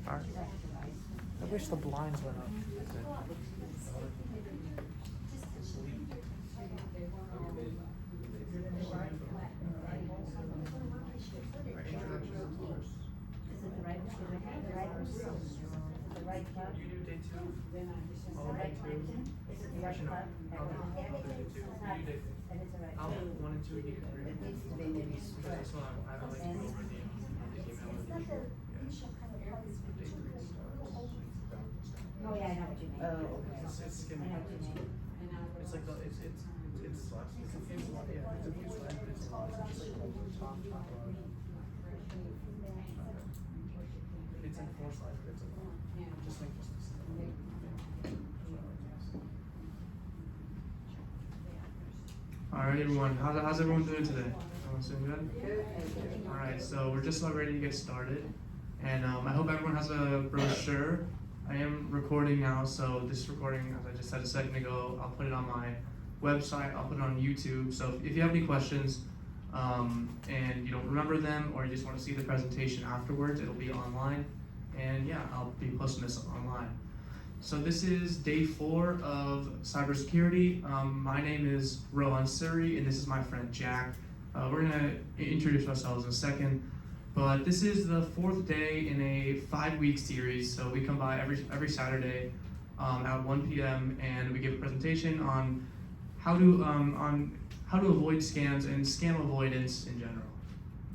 Alright. I wish the blinds went up. You do day two? Oh, day two? Actually, no. I'll do day two. You do day two. I'll do 1 and 2, you do 3. Because that's what I like to go over the email with you. Day 3 starts. Oh, yeah, I know what you mean. Oh, okay. It's skimming. It's like it's confusing. Yeah, it's confusing. It's just like top. It's in 4 slides, but it's just like this. Alright everyone, how's everyone doing today? Everyone's doing good? Alright, so we're just about ready to get started. And I hope everyone has a brochure. I am recording now, so this recording, as I just said a second ago, I'll put it on my website, I'll put it on YouTube. So if you have any questions and you don't remember them or you just want to see the presentation afterwards, it'll be online. And yeah, I'll be posting this online. So this is day 4 of cybersecurity. My name is Rohan Suri, and this is my friend Jack. We're gonna introduce ourselves in a second, but this is the 4th day in a 5-week series. So we come by every Saturday at 1 p.m. and we give a presentation on how to avoid scams and scam avoidance in general.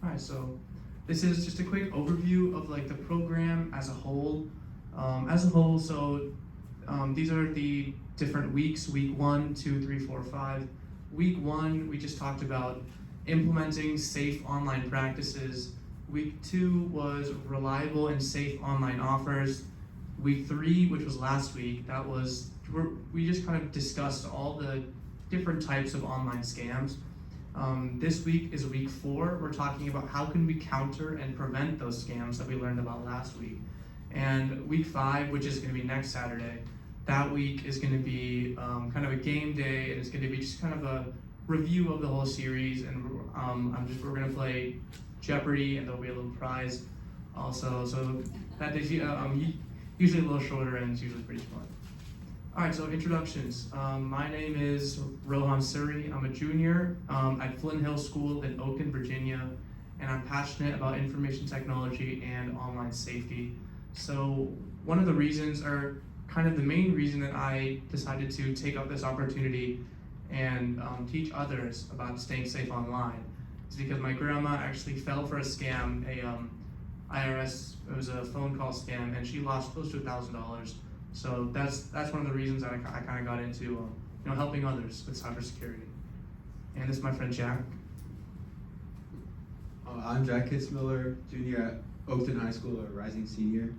All right, so this is just a quick overview of like the program as a whole. So these are the different weeks, week 1, 2, 3, 4, 5. Week 1, we just talked about implementing safe online practices. Week 2 was reliable and safe online offers. Week 3, which was last week, we just kind of discussed all the different types of online scams. This week is week 4. We're talking about how can we counter and prevent those scams that we learned about last week. And week 5, which is going to be next Saturday, that week is going to be kind of a game day, and it's going to be just kind of a review of the whole series. And we're going to play Jeopardy, and there'll be a little prize also. So that day's usually a little shorter, and it's usually pretty fun. All right, so introductions. My name is Rohan Suri. I'm a junior at Flint Hill School in Oakland, Virginia, and I'm passionate about information technology and online safety. So one of the reasons, or kind of the main reason that I decided to take up this opportunity and teach others about staying safe online is because my grandma actually fell for a scam, IRS, it was a phone call scam, and she lost close to $1,000. So that's one of the reasons that I kind of got into helping others with cybersecurity. And this is my friend Jack. I'm Jack Kitzmiller, junior at Oakton High School, a rising senior.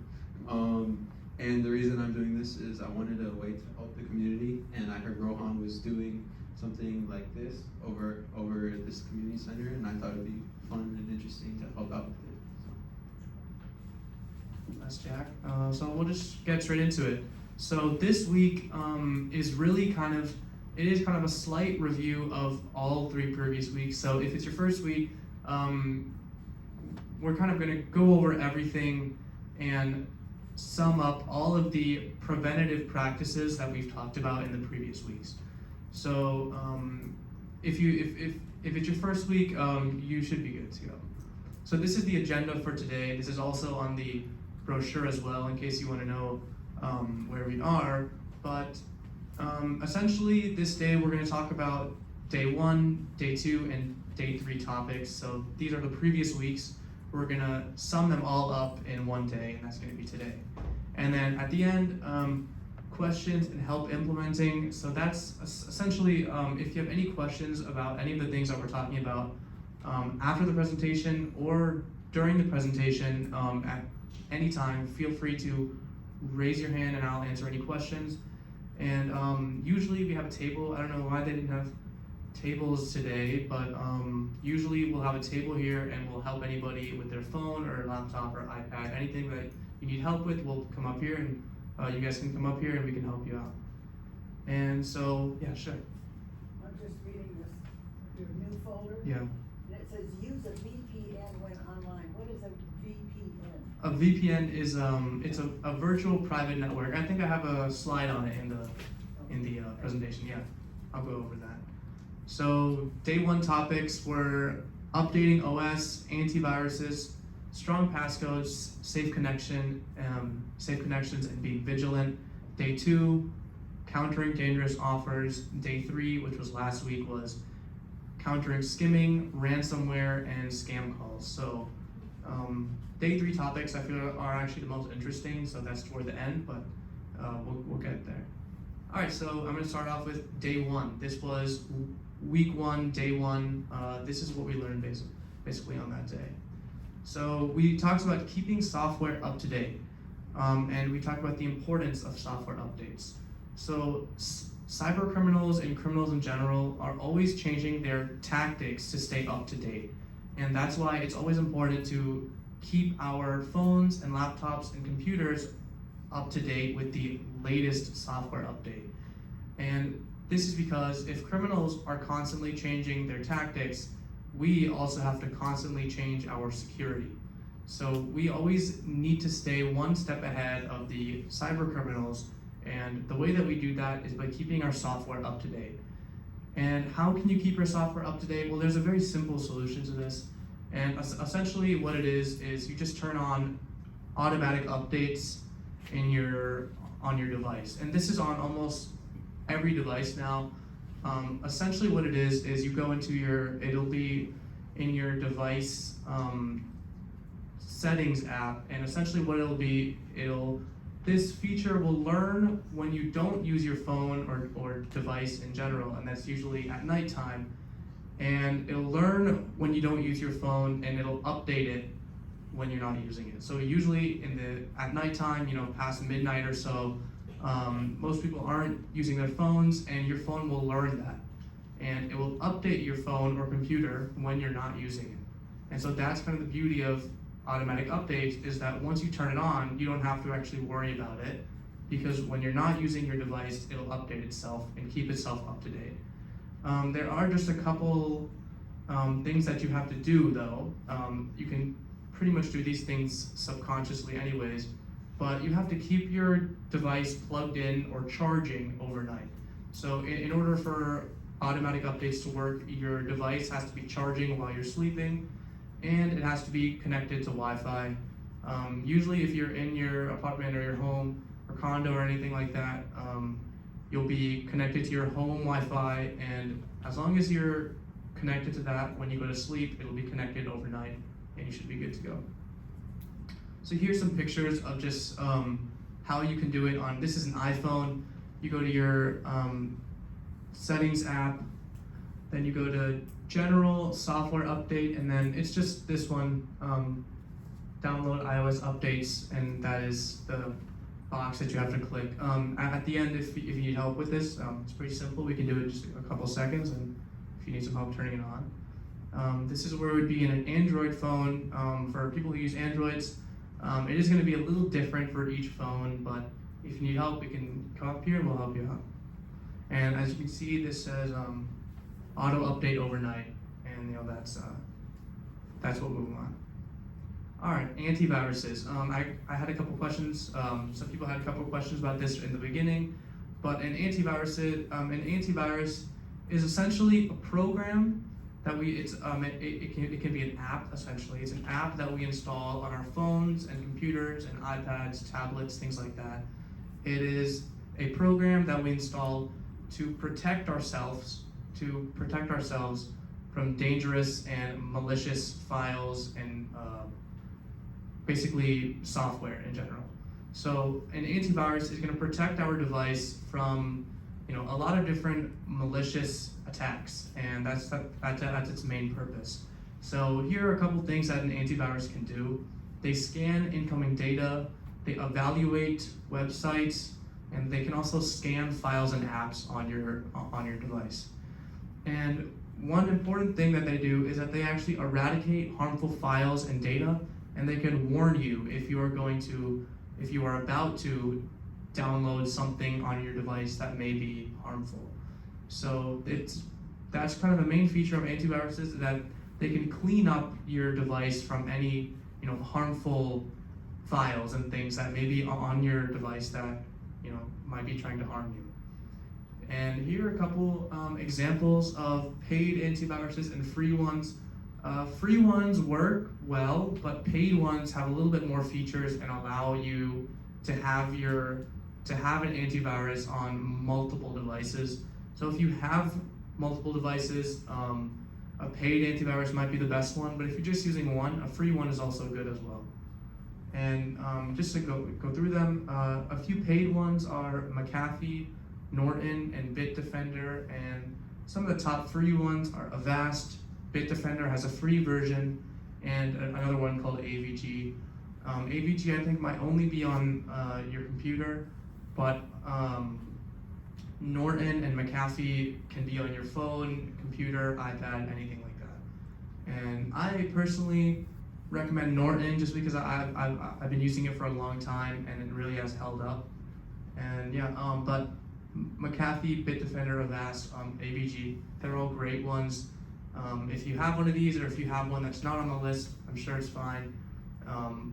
And the reason I'm doing this is I wanted a way to help the community, and I heard Rohan was doing something like this over this community center, and I thought it'd be fun and interesting to help out with it. That's Jack. So we'll just get straight into it. So this week is really kind of a slight review of all 3 previous weeks. So if it's your first week, we're kind of going to go over everything and sum up all of the preventative practices that we've talked about in the previous weeks. So if it's your first week, you should be good to go. So this is the agenda for today. This is also on the brochure as well, in case you want to know where we are. But essentially, this day we're going to talk about day 1, day 2, and day 3 topics. So these are the previous weeks. We're going to sum them all up in one day, and that's going to be today. And then at the end, questions and help implementing. So that's essentially, if you have any questions about any of the things that we're talking about after the presentation or during the presentation at any time, feel free to raise your hand and I'll answer any questions. And usually we have a table. I don't know why they didn't have tables today, but usually we'll have a table here and we'll help anybody with their phone or laptop or iPad. Anything that you need help with, we'll come up here and you guys can come up here and we can help you out. And so, yeah, sure. I'm just reading this, your new folder. Yeah. And it says use a VPN when online. What is a VPN? a VPN is it's a virtual private network. I think I have a slide on it in the presentation. Yeah, I'll go over that. So day one topics were updating OS, antiviruses, strong passcodes, safe connections, and being vigilant. Day two, countering dangerous offers. Day three, which was last week, was countering skimming, ransomware, and scam calls. So day three topics I feel are actually the most interesting, so that's toward the end, but we'll get there. All right, so I'm gonna start off with day one. This was week one, day one. This is what we learned basically on that day. So we talked about keeping software up to date, and we talked about the importance of software updates. So cyber criminals and criminals in general are always changing their tactics to stay up to date. And that's why it's always important to keep our phones and laptops and computers up to date with the latest software update. And this is because if criminals are constantly changing their tactics, we also have to constantly change our security. So we always need to stay one step ahead of the cyber criminals, and the way that we do that is by keeping our software up to date. And how can you keep your software up to date? Well, there's a very simple solution to this. And essentially what it is you just turn on automatic updates on your device. And this is on almost every device now. Essentially what it is you go into it'll be in your device settings app, and essentially what it'll be, this feature will learn when you don't use your phone or device in general, and that's usually at nighttime. And it'll learn when you don't use your phone, and it'll update it when you're not using it. So usually at nighttime, past midnight or so, most people aren't using their phones, and your phone will learn that. And it will update your phone or computer when you're not using it. And so that's kind of the beauty of automatic updates, is that once you turn it on, you don't have to actually worry about it, because when you're not using your device, it'll update itself and keep itself up to date. There are just a couple things that you have to do though. You can pretty much do these things subconsciously anyways, but you have to keep your device plugged in or charging overnight. So in order for automatic updates to work, your device has to be charging while you're sleeping, and it has to be connected to Wi-Fi. Usually if you're in your apartment or your home or condo or anything like that, you'll be connected to your home Wi-Fi, and as long as you're connected to that, when you go to sleep, it'll be connected overnight, and you should be good to go. So here's some pictures of just how you can do it on, this is an iPhone. You go to your settings app, then you go to general software update, and then it's just this one, download iOS updates, and that is the box that you have to click. At the end, if you need help with this, it's pretty simple. We can do it in just a couple seconds, and if you need some help turning it on. This is where it would be in an Android phone. For people who use Androids, it is going to be a little different for each phone, but if you need help, we can come up here and we'll help you out. And as you can see, this says auto update overnight, and that's what we want. All right, antiviruses. I had a couple questions. Some people had a couple questions about this in the beginning, but an antivirus is essentially a program that it can be an app essentially. It's an app that we install on our phones and computers and iPads, tablets, things like that. It is a program that we install to protect ourselves from dangerous and malicious files and basically software in general. So an antivirus is going to protect our device from a lot of different malicious attacks, and that's its main purpose. So here are a couple things that an antivirus can do. They scan incoming data, they evaluate websites, and they can also scan files and apps on your device. And one important thing that they do is that they actually eradicate harmful files and data, and they can warn you if you are about to download something on your device that may be harmful. So that's kind of the main feature of antiviruses, that they can clean up your device from any harmful files and things that may be on your device that might be trying to harm you. And here are a couple examples of paid antiviruses and free ones. Free ones work well, but paid ones have a little bit more features and allow you to have an antivirus on multiple devices. So if you have multiple devices, a paid antivirus might be the best one, but if you're just using one, a free one is also good as well. And just to go through them, a few paid ones are McAfee, Norton, and Bitdefender, and some of the top free ones are Avast. Bitdefender has a free version, and another one called AVG. AVG I think might only be on your computer, but Norton and McAfee can be on your phone, computer, iPad, anything like that. And I personally recommend Norton just because I've been using it for a long time and it really has held up. And yeah, but McAfee, Bitdefender, Avast, AVG, they're all great ones. If you have one of these, or if you have one that's not on the list, I'm sure it's fine.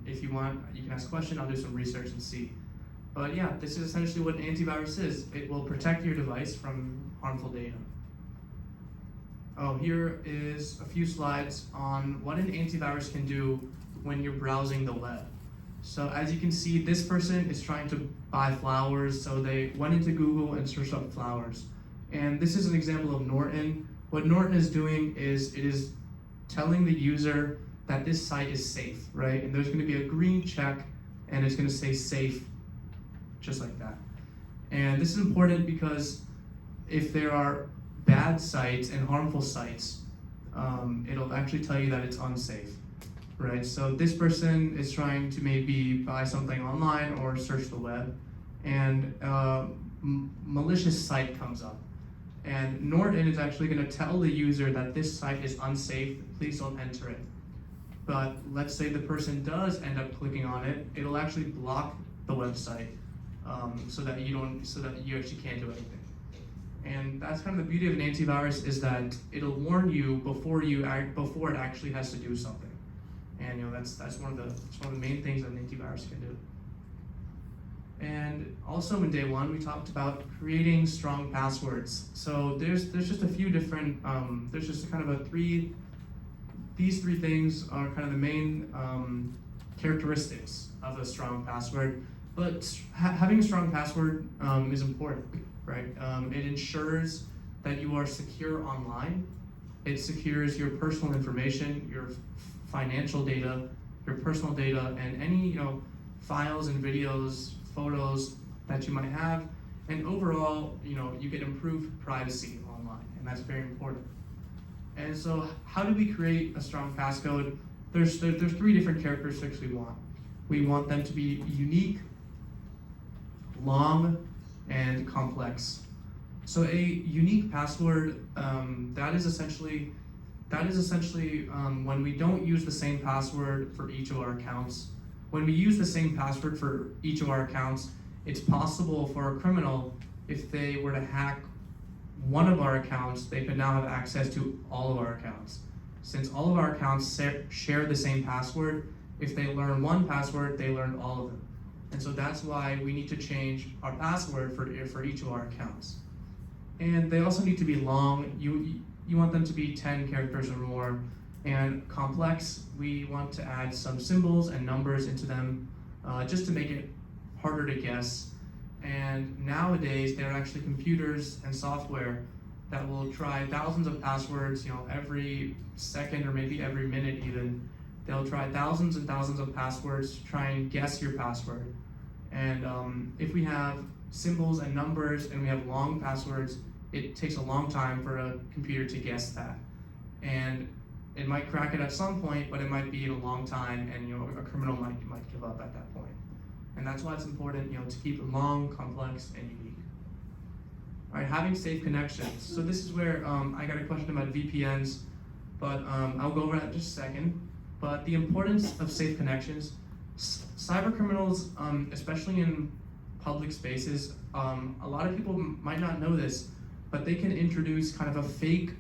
If you want, you can ask a question, I'll do some research and see. But yeah, this is essentially what an antivirus is. It will protect your device from harmful data. Oh, here is a few slides on what an antivirus can do when you're browsing the web. So as you can see, this person is trying to buy flowers, so they went into Google and searched up flowers. And this is an example of Norton. What Norton is doing is it is telling the user that this site is safe, right? And there's going to be a green check, and it's going to say safe, just like that. And this is important because if there are bad sites and harmful sites, it'll actually tell you that it's unsafe, right? So this person is trying to maybe buy something online or search the web, and malicious site comes up. And Norton is actually going to tell the user that this site is unsafe, please don't enter it. But let's say the person does end up clicking on it, it'll actually block the website so that you actually can't do anything. And that's kind of the beauty of an antivirus, is that it'll warn you before it actually has to do something. And that's one of the main things that an antivirus can do. And also in day one, we talked about creating strong passwords. So there's just a few different, there's just kind of these three things are kind of the main characteristics of a strong password. But having a strong password is important, right? It ensures that you are secure online. It secures your personal information, your financial data, your personal data, and any files and videos, photos that you might have. And overall, you get improved privacy online, and that's very important. And so, how do we create a strong passcode? There's three different characteristics we want. We want them to be unique, long, and complex. So a unique password, that is essentially when we don't use the same password for each of our accounts. When we use the same password for each of our accounts, it's possible for a criminal, if they were to hack one of our accounts, they could now have access to all of our accounts. Since all of our accounts share the same password, if they learn one password, they learn all of them. And so that's why we need to change our password for each of our accounts. And they also need to be long. You want them to be 10 characters or more. And complex, we want to add some symbols and numbers into them just to make it harder to guess. And nowadays, there are actually computers and software that will try thousands of passwords, every second or maybe every minute even. They'll try thousands and thousands of passwords to try and guess your password. And if we have symbols and numbers and we have long passwords, it takes a long time for a computer to guess that. And it might crack it at some point, but it might be in a long time, and a criminal might give up at that point. And that's why it's important, to keep it long, complex, and unique. All right, having safe connections. So this is where I got a question about VPNs, but I'll go over that in just a second. But the importance of safe connections, cyber criminals, especially in public spaces, a lot of people might not know this, but they can introduce kind of a fake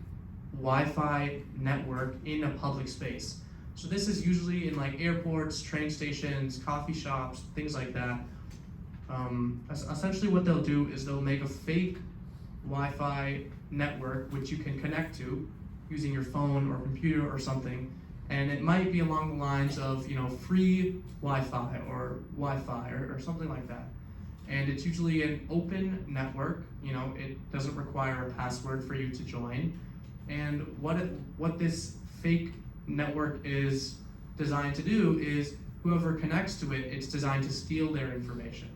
Wi-Fi network in a public space. So this is usually in like airports, train stations, coffee shops, things like that. Essentially what they'll do is they'll make a fake Wi-Fi network which you can connect to using your phone or computer or something, and it might be along the lines of, you know, free Wi-Fi or Wi-Fi or something like that. And it's usually an open network, you know, it doesn't require a password for you to join. And what this fake network is designed to do is whoever connects to it, it's designed to steal their information.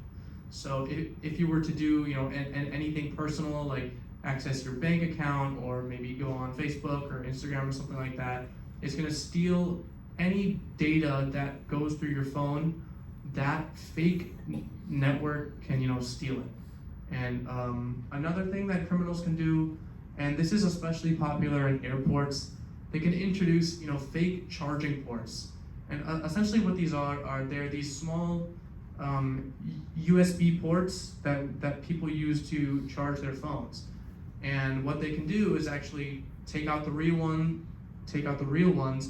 So if you were to do, you know, anything personal, like access your bank account or maybe go on Facebook or Instagram or something like that, it's gonna steal any data that goes through your phone. That fake network can, you know, steal it. And another thing that criminals can do, and this is especially popular in airports, they can introduce, you know, fake charging ports. And essentially what these are they're these small USB ports that people use to charge their phones. And what they can do is actually take out the real ones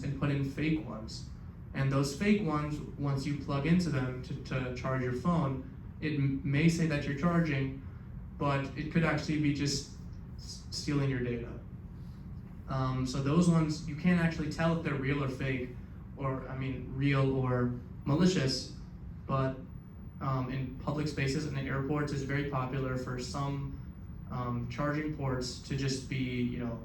and put in fake ones. And those fake ones, once you plug into them to charge your phone, it may say that you're charging, but it could actually be just stealing your data. So those ones, you can't actually tell if they're real or fake, or real or malicious, but in public spaces and in airports, it's very popular for some charging ports to just be, you know,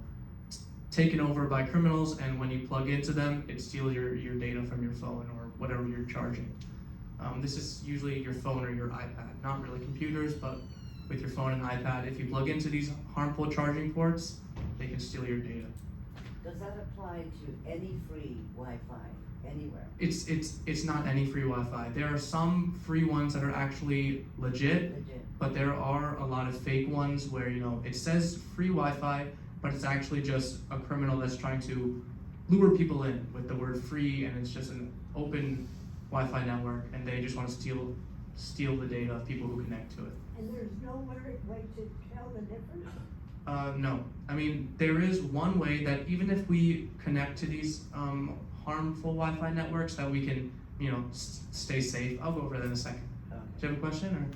taken over by criminals, and when you plug into them, it steals your data from your phone or whatever you're charging. This is usually your phone or your iPad, not really computers, but with your phone and iPad. If you plug into these harmful charging ports, they can steal your data. Does that apply to any free Wi-Fi anywhere? It's not any free Wi-Fi. There are some free ones that are actually legit, but there are a lot of fake ones where, you know, it says free Wi-Fi, but it's actually just a criminal that's trying to lure people in with the word free, and it's just an open Wi-Fi network, and they just want to steal the data of people who connect to it. And there's no way to tell the difference? No. I mean, there is one way that even if we connect to these harmful Wi-Fi networks, that we can, you know, stay safe. I'll go over that in a second. Okay. Do you have a question,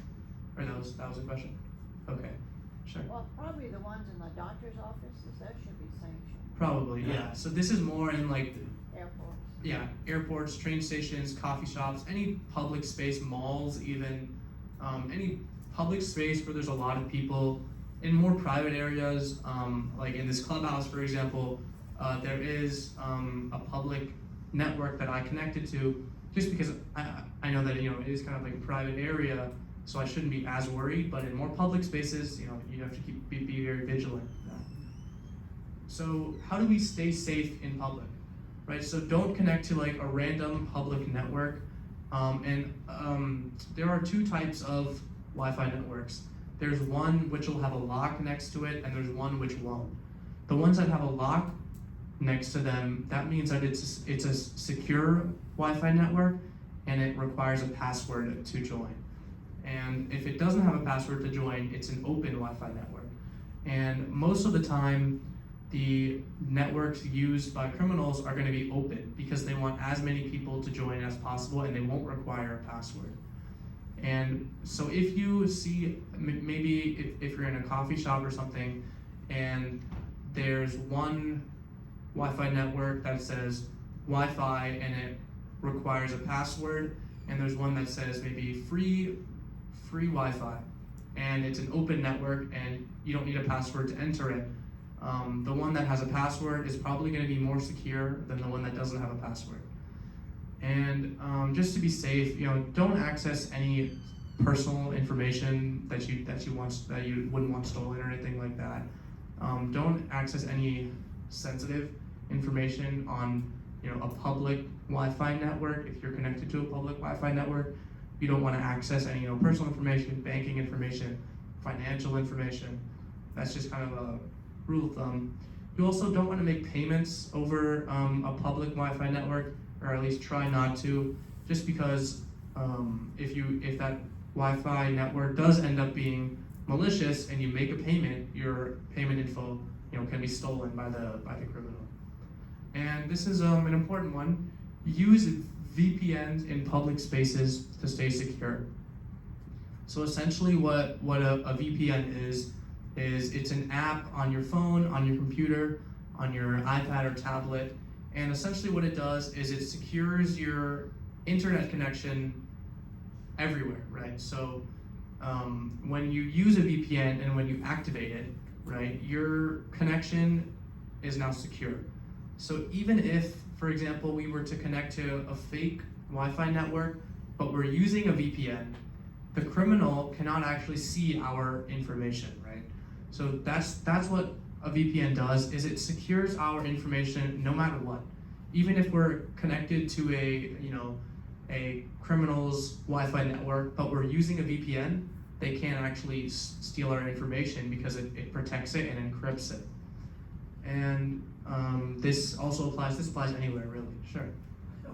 or that was a question? Okay, sure. Well, probably the ones in the doctor's offices, that should be sanctioned. Probably, yeah. So this is more in like, Airports. yeah, airports, train stations, coffee shops, any public space, malls even, any public space where there's a lot of people. In more private areas, like in this clubhouse, for example, there is a public network that I connected to, just because I know that, you know, it is kind of like a private area, so I shouldn't be as worried. But in more public spaces, you know, you have to be very vigilant. So how do we stay safe in public, right? So don't connect to like a random public network. There are two types of Wi-Fi networks. There's one which will have a lock next to it, and there's one which won't. The ones that have a lock next to them, that means that it's a secure Wi-Fi network, and it requires a password to join. And if it doesn't have a password to join, it's an open Wi-Fi network. And most of the time, the networks used by criminals are going to be open because they want as many people to join as possible, and they won't require a password. And so if you see, maybe if you're in a coffee shop or something, and there's one Wi-Fi network that says Wi-Fi and it requires a password, and there's one that says maybe free Wi-Fi, and it's an open network and you don't need a password to enter it, the one that has a password is probably going to be more secure than the one that doesn't have a password. And just to be safe, you know, don't access any personal information that you wouldn't want stolen or anything like that. Don't access any sensitive information on, you know, a public Wi-Fi network. If you're connected to a public Wi-Fi network, you don't want to access any, you know, personal information, banking information, financial information. That's just kind of a rule of thumb. You also don't want to make payments over a public Wi-Fi network, or at least try not to, just because if that Wi-Fi network does end up being malicious and you make a payment, your payment info, you know, can be stolen by the criminal. And this is an important one. use VPNs in public spaces to stay secure. So essentially what a VPN is it's an app on your phone, on your computer, on your iPad or tablet, and essentially what it does is it secures your internet connection everywhere, right? So when you use a VPN and when you activate it, right, your connection is now secure. So even if, for example, we were to connect to a fake Wi-Fi network, but we're using a VPN, the criminal cannot actually see our information, right? So that's what a VPN does, is it secures our information no matter what. Even if we're connected to a criminal's Wi-Fi network, but we're using a VPN, they can't actually steal our information because it protects it and encrypts it. And this applies anywhere, really. Sure.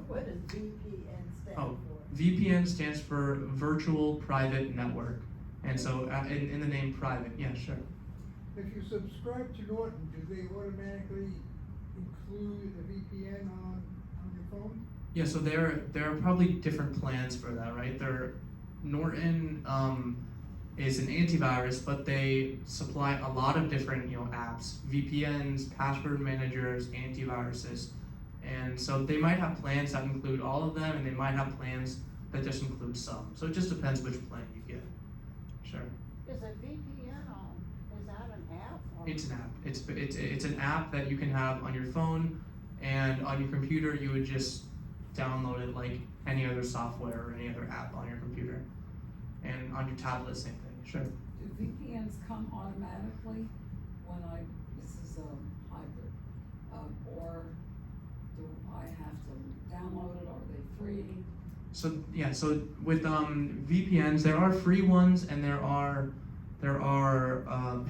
What does VPN stand Oh, for? VPN stands for Virtual Private Network. And so in the name private, yeah, sure. If you subscribe to Norton, do they automatically include a VPN on your phone? Yeah, so there are probably different plans for that, right? Norton is an antivirus, but they supply a lot of different apps, VPNs, password managers, antiviruses, and so they might have plans that include all of them, and they might have plans that just include some. So it just depends which plan you get. Sure. Is a VPN is that an app? Or? It's an app. It's an app that you can have on your phone, and on your computer you would just download it like any other software or any other app on your computer. And on your tablet, same thing. Sure. Do VPNs come automatically when this is a hybrid, or do I have to download it? Are they free? So yeah, so with VPNs, there are free ones and there are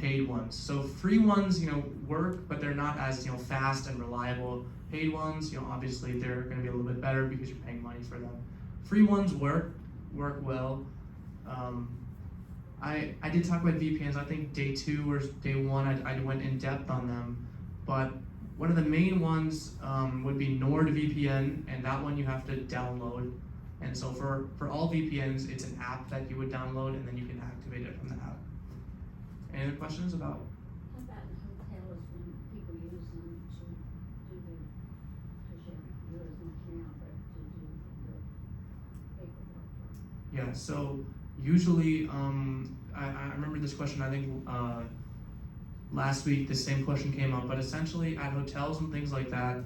paid ones. So free ones, work, but they're not as fast and reliable. Paid ones, obviously they're going to be a little bit better because you're paying money for them. Free ones work well. I did talk about VPNs. I think day 2 or day 1 I went in depth on them, but one of the main ones would be NordVPN, and that one you have to download. And so for all VPNs, it's an app that you would download, and then you can activate it from the app. Any other questions about? How about in hotels when people use them to do because you do as much now, but to do the paperwork? Yeah, so usually, I remember this question, I think last week the same question came up, but essentially at hotels and things like that,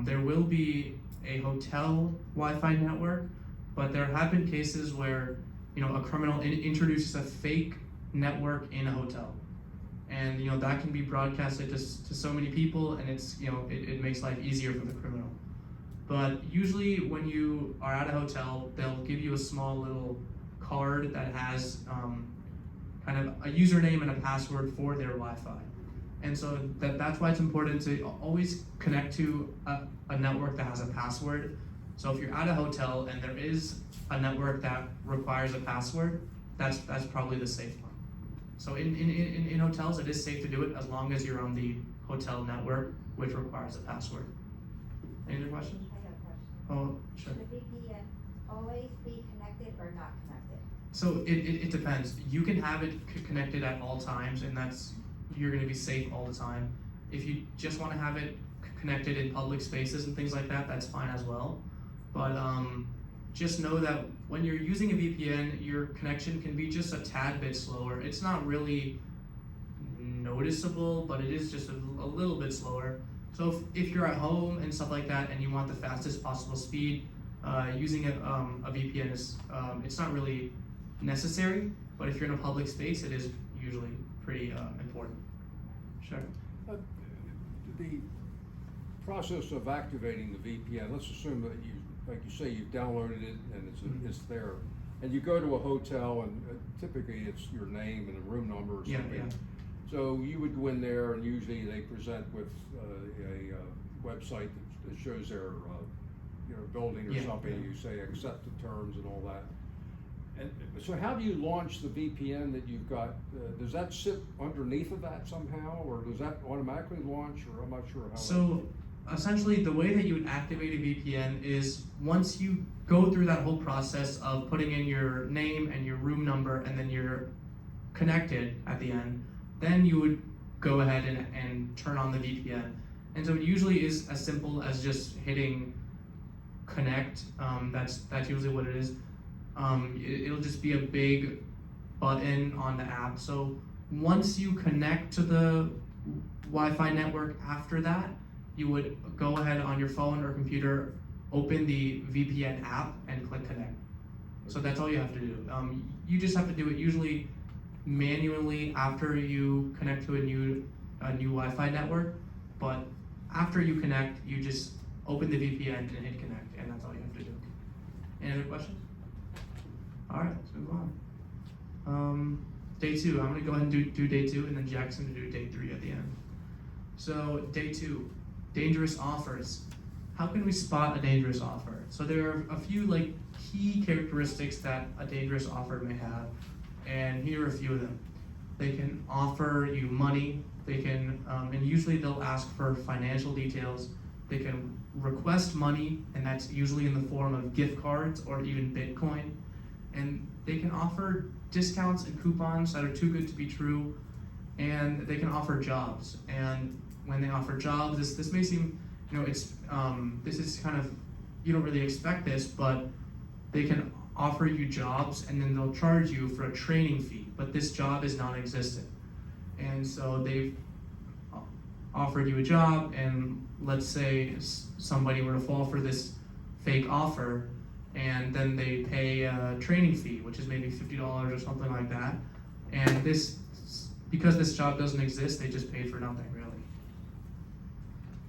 there will be a hotel Wi-Fi network, but there have been cases where a criminal introduces a fake network in a hotel, and that can be broadcasted to so many people, and it's it makes life easier for the criminal. But usually when you are at a hotel, they'll give you a small little card that has kind of a username and a password for their Wi-Fi. And so that's why it's important to always connect to a network that has a password. So if you're at a hotel and there is a network that requires a password, that's probably the safe one. So in hotels, it is safe to do it as long as you're on the hotel network, which requires a password. Any other questions? I got a question. Oh, sure. Should a VPN always be connected or not connected? So it depends. You can have it connected at all times, and you're going to be safe all the time. If you just want to have it connected in public spaces and things like that, that's fine as well. But just know that when you're using a VPN, your connection can be just a tad bit slower. It's not really noticeable, but it is just a little bit slower. So if you're at home and stuff like that, and you want the fastest possible speed, using a VPN is it's not really necessary. But if you're in a public space, it is usually pretty important. Sure. The process of activating the VPN, let's assume that like you say, you've downloaded it and it's there, and you go to a hotel, and typically it's your name and a room number or something. Yeah. So you would go in there, and usually they present with a website that shows their building or something. Yeah. You say accept the terms and all that. And so how do you launch the VPN that you've got? Does that sit underneath of that somehow, or does that automatically launch, or I'm not sure how. So essentially the way that you would activate a VPN is once you go through that whole process of putting in your name and your room number and then you're connected at the end, then you would go ahead and turn on the VPN. And so it usually is as simple as just hitting connect. That's usually what it is. It'll just be a big button on the app. So once you connect to the Wi-Fi network after that, you would go ahead on your phone or computer, open the VPN app and click connect. So that's all you have to do. You just have to do it usually manually after you connect to a new Wi-Fi network, but after you connect, you just open the VPN and hit connect, and that's all you have to do. Any other questions? All right, let's move on. Day 2, I'm gonna go ahead and do day 2, and then Jackson to do day 3 at the end. So day 2, dangerous offers. How can we spot a dangerous offer? So there are a few like key characteristics that a dangerous offer may have, and here are a few of them. They can offer you money. They can, and usually they'll ask for financial details. They can request money, and that's usually in the form of gift cards or even Bitcoin. And they can offer discounts and coupons that are too good to be true, and they can offer jobs. And when they offer jobs, this may seem, it's this is kind of, you don't really expect this, but they can offer you jobs and then they'll charge you for a training fee, but this job is non-existent. And so they've offered you a job, and let's say somebody were to fall for this fake offer, and then they pay a training fee, which is maybe $50 or something like that. And because this job doesn't exist, they just paid for nothing, really.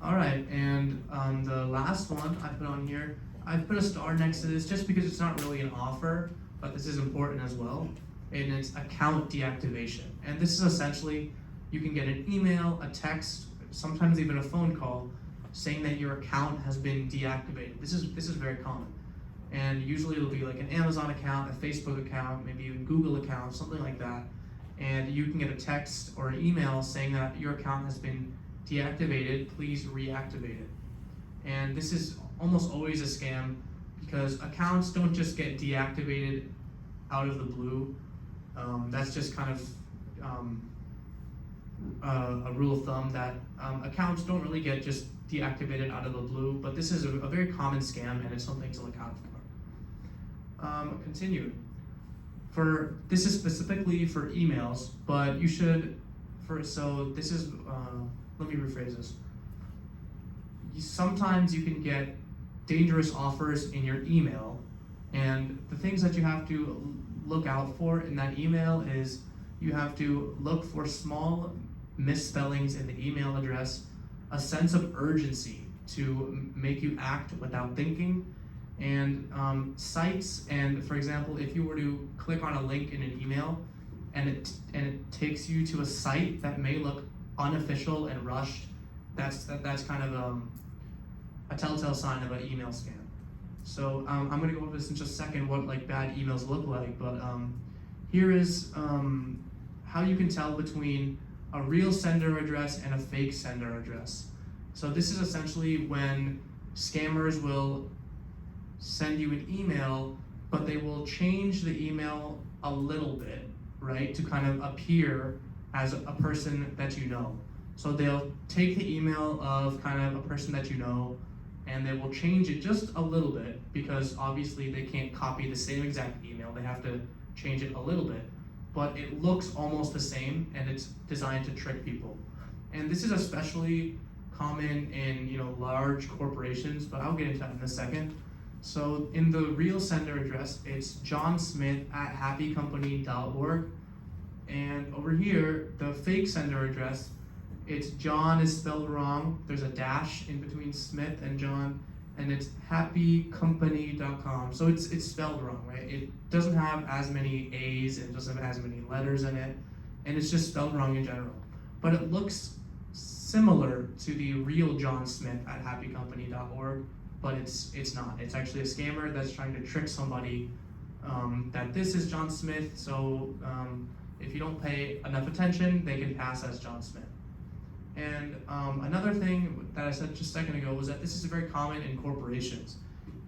All right, and the last one I put on here, I put a star next to this just because it's not really an offer, but this is important as well, and it's account deactivation. And this is essentially, you can get an email, a text, sometimes even a phone call saying that your account has been deactivated. This is very common. And usually it'll be like an Amazon account, a Facebook account, maybe even Google account, something like that. And you can get a text or an email saying that your account has been deactivated, please reactivate it. And this is almost always a scam because accounts don't just get deactivated out of the blue. That's just kind of a rule of thumb that accounts don't really get just deactivated out of the blue, but this is a very common scam and it's something to look out for. Continue. This is specifically for emails, but you should, let me rephrase this. Sometimes you can get dangerous offers in your email, and the things that you have to look out for in that email is you have to look for small misspellings in the email address, a sense of urgency to make you act without thinking, and sites. And for example, if you were to click on a link in an email and it takes you to a site that may look unofficial and rushed, that's kind of a telltale sign of an email scam. So I'm going to go over this in just a second, what like bad emails look like, but here is how you can tell between a real sender address and a fake sender address. So this is essentially when scammers will send you an email, but they will change the email a little bit, right, to kind of appear as a person that you know. So they'll take the email of kind of a person that you know, and they will change it just a little bit because obviously they can't copy the same exact email. They have to change it a little bit, but it looks almost the same and it's designed to trick people. And this is especially common in large corporations, but I'll get into that in a second. So in the real sender address, it's johnsmith@happycompany.org. And over here, the fake sender address, it's John is spelled wrong. There's a dash in between Smith and John, and it's happycompany.com. So it's spelled wrong, right? It doesn't have as many A's, and it doesn't have as many letters in it, and it's just spelled wrong in general. But it looks similar to the real John Smith at happycompany.org, but it's not. It's actually a scammer that's trying to trick somebody that this is John Smith, so if you don't pay enough attention, they can pass as John Smith. And another thing that I said just a second ago was that this is very common in corporations.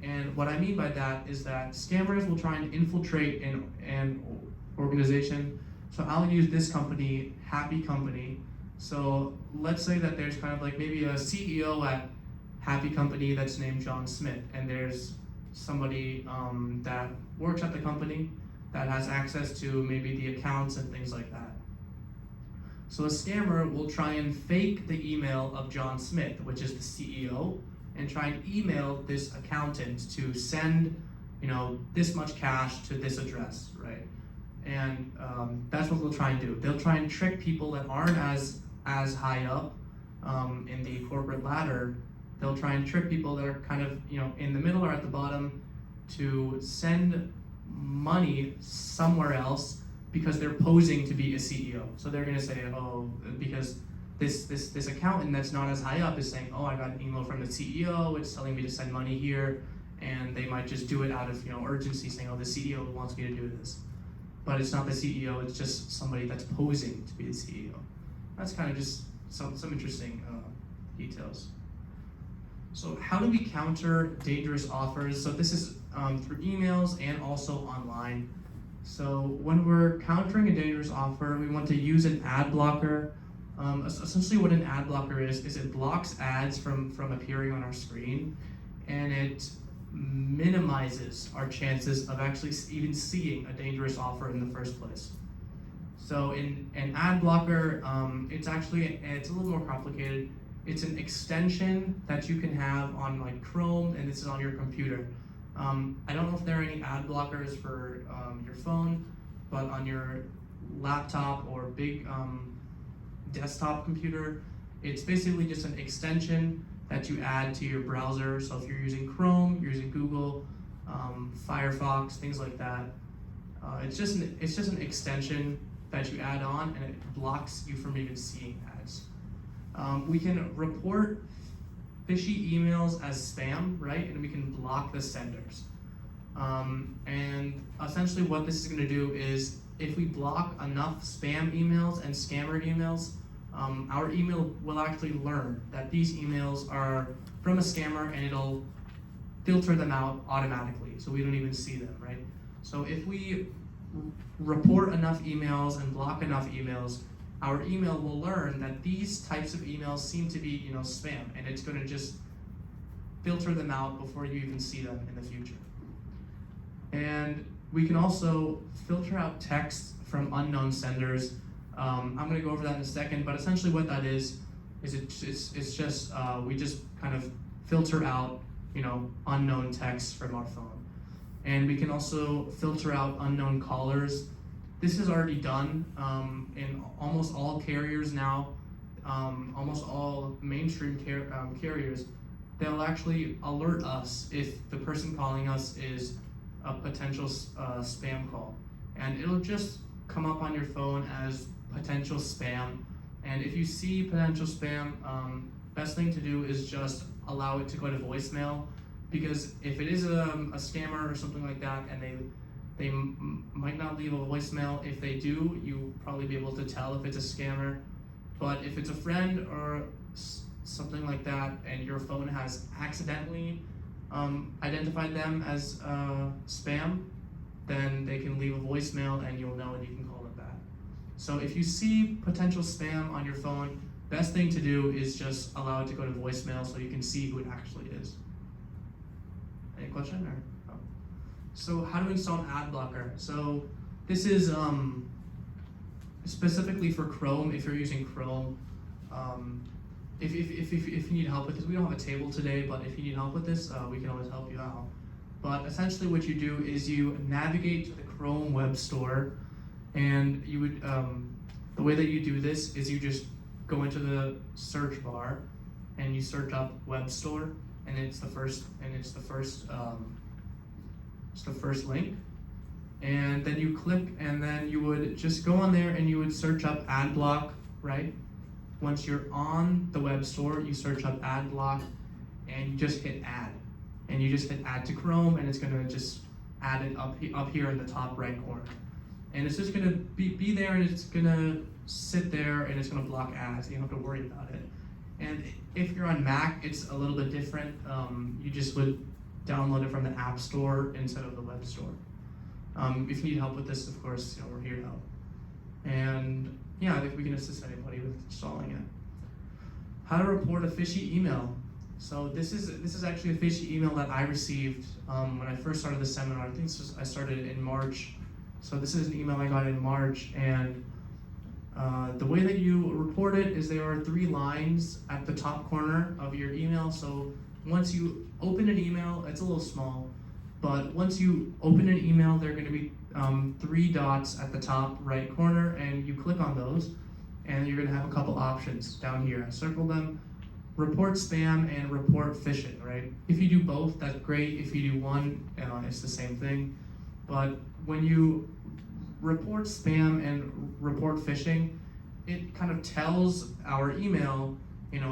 And what I mean by that is that scammers will try and infiltrate an organization. So I'll use this company, Happy Company. So let's say that there's kind of like maybe a CEO at Happy Company that's named John Smith, and there's somebody that works at the company that has access to maybe the accounts and things like that. So a scammer will try and fake the email of John Smith, which is the CEO, and try and email this accountant to send, this much cash to this address, right? And that's what they'll try and do. They'll try and trick people that aren't as high up in the corporate ladder. They'll try and trick people that are kind of, in the middle or at the bottom to send money somewhere else because they're posing to be a CEO. So they're gonna say, oh, because this accountant that's not as high up is saying, oh, I got an email from the CEO, it's telling me to send money here, and they might just do it out of urgency, saying, oh, the CEO wants me to do this. But it's not the CEO, it's just somebody that's posing to be the CEO. That's kind of just some interesting details. So how do we counter dangerous offers? So this is through emails and also online. So when we're countering a dangerous offer, we want to use an ad blocker. Essentially what an ad blocker is it blocks ads from appearing on our screen, and it minimizes our chances of actually even seeing a dangerous offer in the first place. So in an ad blocker, it's a little more complicated. It's an extension that you can have on like Chrome, and this is on your computer. I don't know if there are any ad blockers for your phone, but on your laptop or big desktop computer, it's basically just an extension that you add to your browser. So if you're using Chrome, you're using Google, Firefox, things like that, it's just an extension that you add on, and it blocks you from even seeing ads. We can report fishy emails as spam, right? And we can block the senders. And essentially what this is gonna do is if we block enough spam emails and scammer emails, our email will actually learn that these emails are from a scammer, and it'll filter them out automatically, so we don't even see them, right? So if we report enough emails and block enough emails, our email will learn that these types of emails seem to be, spam, and it's going to just filter them out before you even see them in the future. And we can also filter out text from unknown senders. I'm going to go over that in a second, but essentially what that is it's just we just kind of filter out unknown text from our phone. And we can also filter out unknown callers. This is already done in almost all carriers now, almost all mainstream carriers. They'll actually alert us if the person calling us is a potential spam call. And it'll just come up on your phone as potential spam. And if you see potential spam, best thing to do is just allow it to go to voicemail, because if it is a scammer or something like that, and they might not leave a voicemail. If they do, you'll probably be able to tell if it's a scammer. But if it's a friend or something like that, and your phone has accidentally identified them as spam, then they can leave a voicemail and you'll know and you can call them back. So if you see potential spam on your phone, best thing to do is just allow it to go to voicemail so you can see who it actually is. Any question? Or? Oh. So how to install an ad blocker? So this is specifically for Chrome. If you're using Chrome, if you need help with this, we don't have a table today, but if you need help with this, we can always help you out. But essentially what you do is you navigate to the Chrome web store, and you would, the way that you do this is you just go into the search bar and you search up web store, and it's the first link. And then you click, and then you would just go on there and you would search up ad block, right? Once you're on the web store, you search up ad block and you just hit add. And you just hit add to Chrome, and it's gonna just add it up here in the top right corner. And it's just gonna be there, and it's gonna sit there and it's gonna block ads. You don't have to worry about it. And if you're on Mac, it's a little bit different. You just would download it from the App Store instead of the web store. If you need help with this, of course, we're here to help. And yeah, if we can assist anybody with installing it. How to report a fishy email. So this is actually a fishy email that I received when I first started the seminar. I think I started in March. So this is an email I got in March, and the way that you report it is there are 3 lines at the top corner of your email. So once you open an email, it's a little small, but once you open an email, there are going to be 3 dots at the top right corner, and you click on those, and you're going to have a couple options down here. I circled them: report spam and report phishing, right? If you do both, that's great. If you do one, it's the same thing. But when you report spam and report phishing, it kind of tells our email,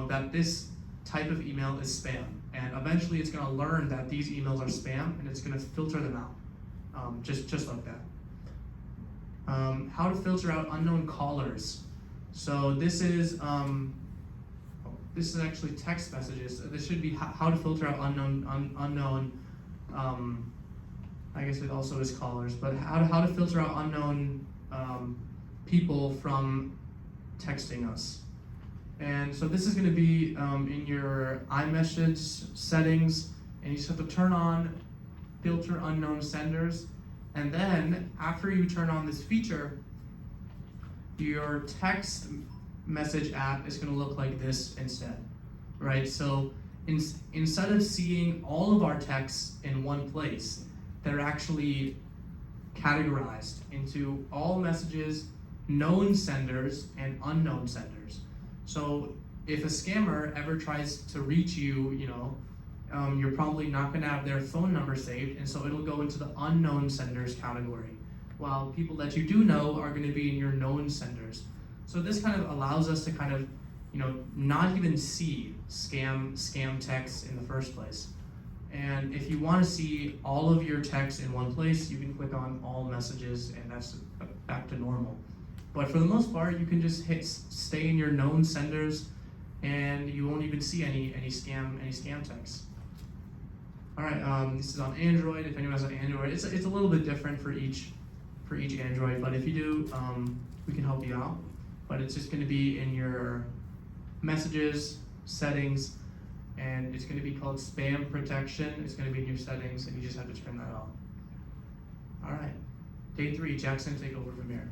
that this type of email is spam. And eventually it's gonna learn that these emails are spam, and it's gonna filter them out, just like that. How to filter out unknown callers. So this is actually text messages. This should be how to filter out unknown. I guess it also is callers, but how to filter out unknown people from texting us. And so this is going to be in your iMessage settings, and you just have to turn on filter unknown senders. And then after you turn on this feature, your text message app is going to look like this instead, right? So instead of seeing all of our texts in one place, they're actually categorized into all messages, known senders, and unknown senders. So if a scammer ever tries to reach you, you're probably not going to have their phone number saved, and so it'll go into the unknown senders category, while people that you do know are going to be in your known senders. So this kind of allows us to kind of, not even see scam texts in the first place. And if you want to see all of your text in one place, you can click on all messages, and that's back to normal. But for the most part, you can just stay in your known senders, and you won't even see any scam texts. All right, this is on Android. If anyone has an Android, it's a little bit different for each Android. But if you do, we can help you out. But it's just going to be in your messages settings, and it's going to be called spam protection. It's going to be in your settings, and you just have to turn that off. All right, day 3, Jackson, take over from here.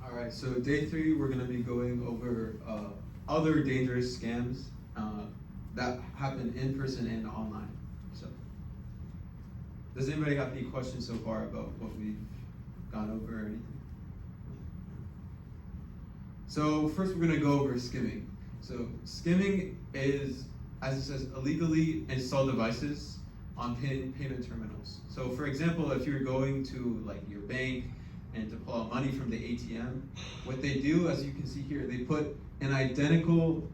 All right, so day 3, we're gonna be going over other dangerous scams that happen in person and online. So, does anybody have any questions so far about what we've gone over or anything? So first we're gonna go over skimming. So skimming is, as it says, illegally installed devices on payment terminals. So for example, if you're going to your bank and to pull out money from the ATM, what they do, as you can see here, they put an identical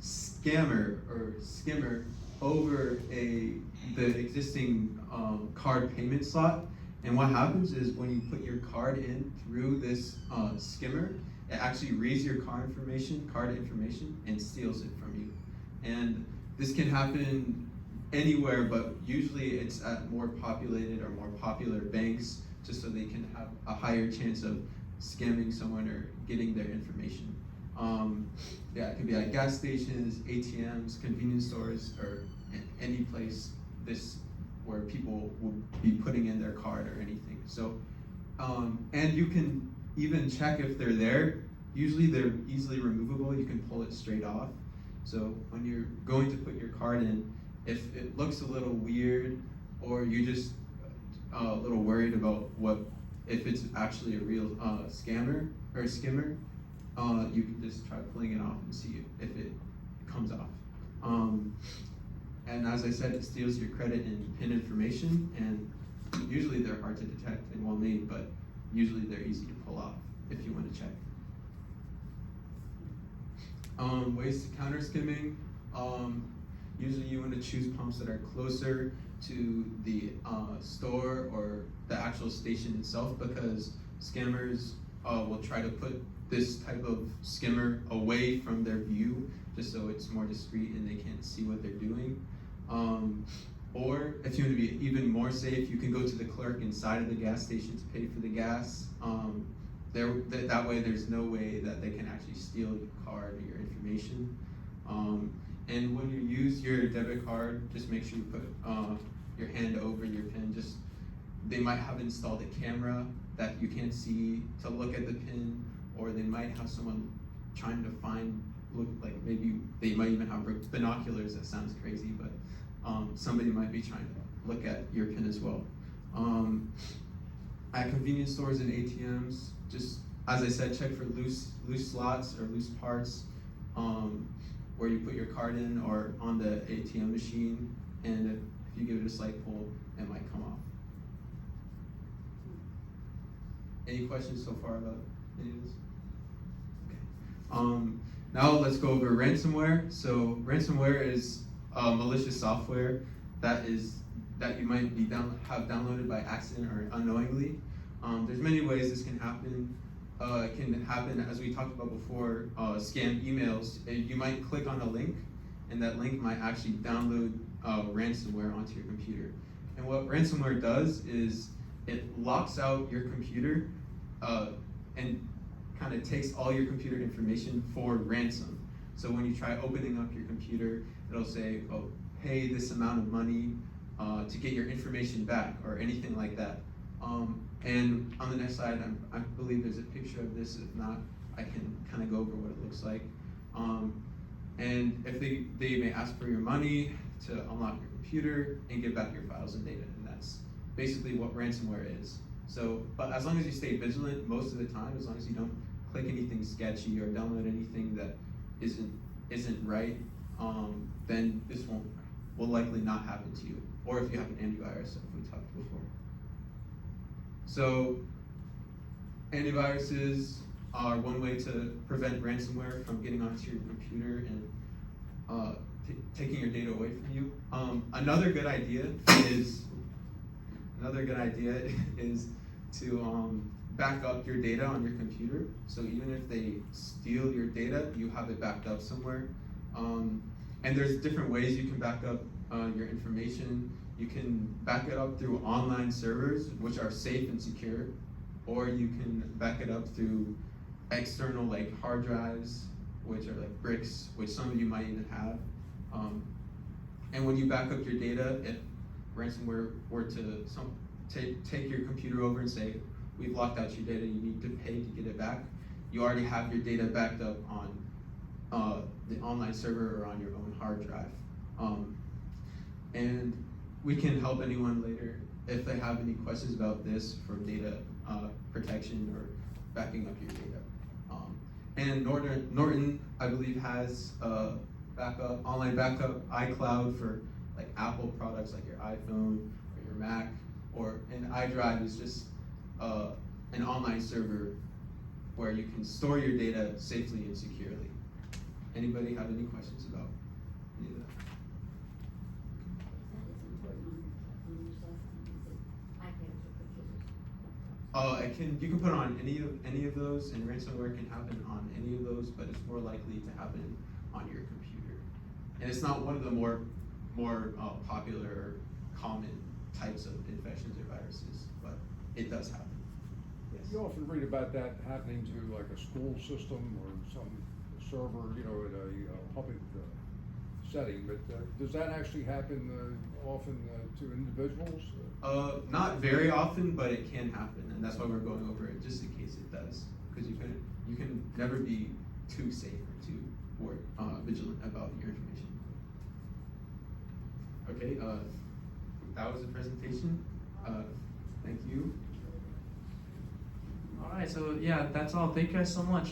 scammer or skimmer over the existing card payment slot. And what happens is when you put your card in through this skimmer, it actually reads your card information, and steals it from you. And this can happen anywhere, but usually it's at more populated or more popular banks, just so they can have a higher chance of scamming someone or getting their information. It could be at gas stations, ATMs, convenience stores, or any place where people will be putting in their card or anything. So, and you can even check if they're there. Usually they're easily removable. You can pull it straight off. So when you're going to put your card in, if it looks a little weird, or you're just a little worried about if it's actually a real scammer or skimmer, you can just try pulling it off and see if it comes off. And as I said, it steals your credit and PIN information, and usually they're hard to detect in one name, but usually they're easy to pull off if you want to check. Ways to counter skimming. Usually you want to choose pumps that are closer to the store or the actual station itself, because scammers will try to put this type of skimmer away from their view, just so it's more discreet and they can't see what they're doing. Or if you want to be even more safe, you can go to the clerk inside of the gas station to pay for the gas. That way there's no way that they can actually steal your card or your information. And when you use your debit card, just make sure you put your hand over your PIN. They might have installed a camera that you can't see to look at the PIN, or they might have someone trying to look like maybe they might even have binoculars. That sounds crazy, but somebody might be trying to look at your PIN as well. At convenience stores and ATMs, just as I said, check for loose slots or loose parts where you put your card in or on the ATM machine, and if you give it a slight pull, it might come off. Any questions so far about any of this? Okay. Now let's go over ransomware. So ransomware is malicious software that you might have downloaded by accident or unknowingly. There's many ways this can happen. It can happen, as we talked about before, scam emails. You might click on a link, and that link might actually download ransomware onto your computer. And what ransomware does is it locks out your computer and kind of takes all your computer information for ransom. So when you try opening up your computer, it'll say, oh, pay this amount of money to get your information back, or anything like that. And on the next slide, I believe there's a picture of this. If not, I can kind of go over what it looks like. And if they may ask for your money to unlock your computer and get back your files and data, and that's basically what ransomware is. So, but as long as you stay vigilant most of the time, as long as you don't click anything sketchy or download anything that isn't right, then this will likely not happen to you. Or if you have an antivirus, as we talked before. So, antiviruses are one way to prevent ransomware from getting onto your computer and taking your data away from you. Another good idea is to back up your data on your computer. So even if they steal your data, you have it backed up somewhere. And there's different ways you can back up your information. You can back it up through online servers, which are safe and secure, or you can back it up through external like hard drives, which are like bricks, which some of you might even have. And when you back up your data, if ransomware were to take your computer over and say, we've locked out your data, you need to pay to get it back, you already have your data backed up on the online server or on your own hard drive. And we can help anyone later if they have any questions about this for data protection or backing up your data. And Norton, I believe, has online backup, iCloud for like Apple products like your iPhone or your Mac, and iDrive is just an online server where you can store your data safely and securely. Anybody have any questions about any of that? That is important on your cell phone, is it iPads or computers? You can put on any of those, and ransomware can happen on any of those, but it's more likely to happen on your computer. And it's not one of the more popular or common types of infections or viruses, but it does happen. Yes. You often read about that happening to like a school system or some server, in a public setting, but does that actually happen often to individuals? Not very often, but it can happen, and that's why we're going over it, just in case it does, because you can never be too safe or too vigilant about your information. Okay, that was the presentation. Thank you. All right, so yeah, that's all. Thank you guys so much.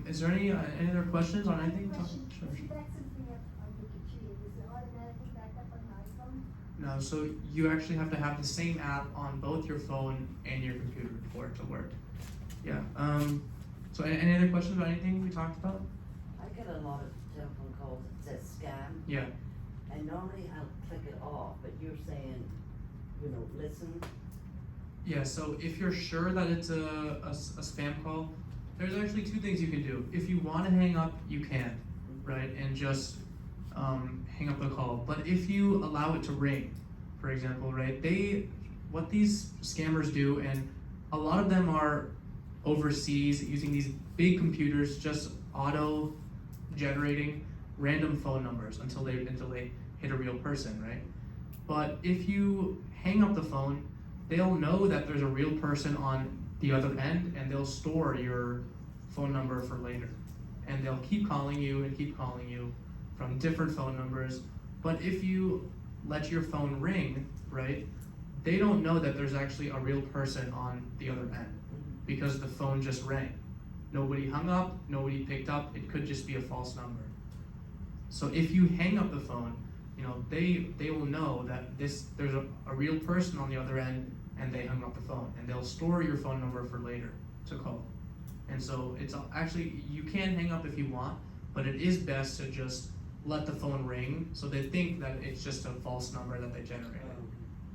Is there any other questions on anything? Question. Sure. If you back something up on the computer, is it automatically backed up on the iPhone? No, so you actually have to have the same app on both your phone and your computer for it to work. Yeah. So any other questions about anything we talked about? I get a lot of telephone calls that says scam, Yeah. and normally I'll click it off, but you're saying, listen. Yeah, so if you're sure that it's a spam call, there's actually two things you can do. If you want to hang up, you can, right, and just hang up the call. But if you allow it to ring, for example, right, what these scammers do, and a lot of them are overseas using these big computers, just auto generating random phone numbers until they hit a real person, right? But if you hang up the phone, they'll know that there's a real person on the other end, and they'll store your phone number for later. And they'll keep calling you and keep calling you from different phone numbers. But if you let your phone ring, right, they don't know that there's actually a real person on the other end because the phone just rang. Nobody hung up, nobody picked up, it could just be a false number. So if you hang up the phone, they will know that there's a real person on the other end, and they hung up the phone, and they'll store your phone number for later to call. And so it's actually, you can hang up if you want, but it is best to just let the phone ring so they think that it's just a false number that they generated.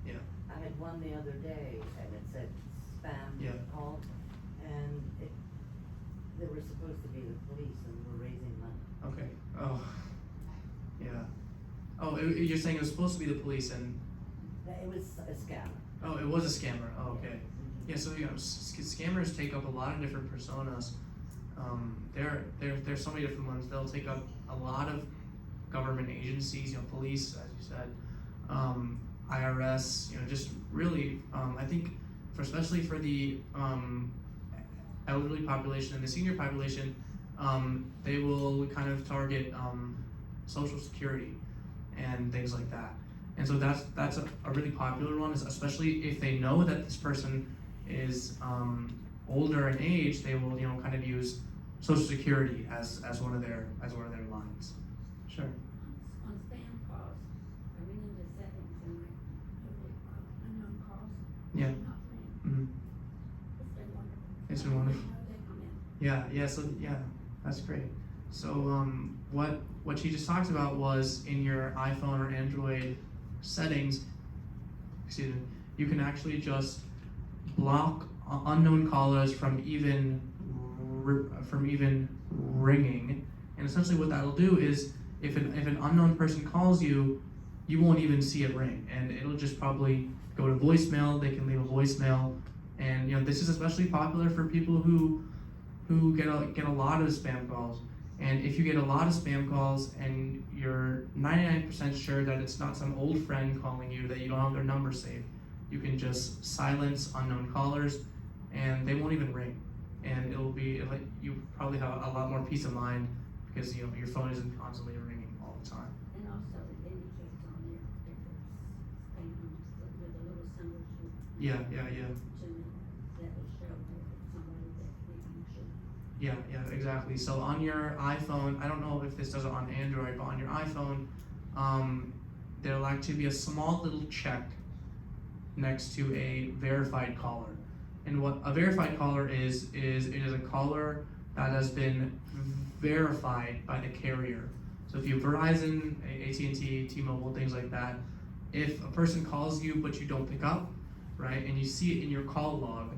Yeah. I had one the other day, and it said spam call, and they were supposed to be the police and were raising money. Okay. Oh. Yeah. Oh, you're saying it was supposed to be the police, and It was a scammer. oh, it was a scammer. Oh, okay. Yeah. So scammers take up a lot of different personas. There's so many different ones. They'll take up a lot of government agencies. Police, as you said, IRS. Just really. I think, especially for the elderly population and the senior population, they will kind of target Social Security and things like that. And so that's a really popular one, especially if they know that this person is older in age. They will kind of use Social Security as one of their lines. Sure. On spam calls, I went into settings and unknown calls. Yeah. Not ring. Mm-hmm. It's been wonderful. It's been wonderful. I didn't know they come in. Yeah. So that's great. So what she just talked about was in your iPhone or Android settings. Excuse me. You can actually just block unknown callers from even ringing, and essentially what that'll do is if an unknown person calls you, you won't even see it ring, and it'll just probably go to voicemail. They can leave a voicemail, and this is especially popular for people who get a lot of spam calls. And if you get a lot of spam calls and you're 99% sure that it's not some old friend calling you, that you don't have their number saved, you can just silence unknown callers and they won't even ring. And it'll be like you probably have a lot more peace of mind because your phone isn't constantly ringing all the time. And also it indicates on there if it's spam with a little symbol to Yeah. that will show that it's somebody that you should. Yeah, exactly. So on your iPhone, I don't know if this does it on Android, but on your iPhone, there'll actually be a small little check next to a verified caller. And what a verified caller is it is a caller that has been verified by the carrier. So if you have Verizon, AT&T, T-Mobile, things like that, if a person calls you but you don't pick up, right, and you see it in your call log,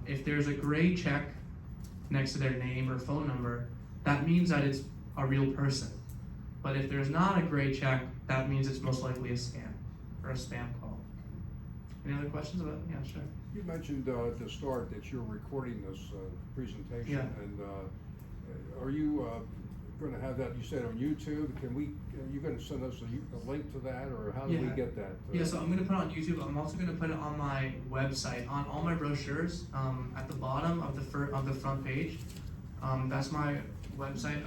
if there's a gray check next to their name or phone number, that means that it's a real person. But if there's not a gray check, that means it's most likely a scam or a spam call. Any other questions about it? Yeah, sure. You mentioned at the start that you're recording this presentation, Yeah. and are you going to have that? You said on YouTube. Are you going to send us a link to that, or how do we Yeah. get that? Yeah, so I'm going to put it on YouTube. I'm also going to put it on my website, on all my brochures, at the bottom of the front page. That's my website.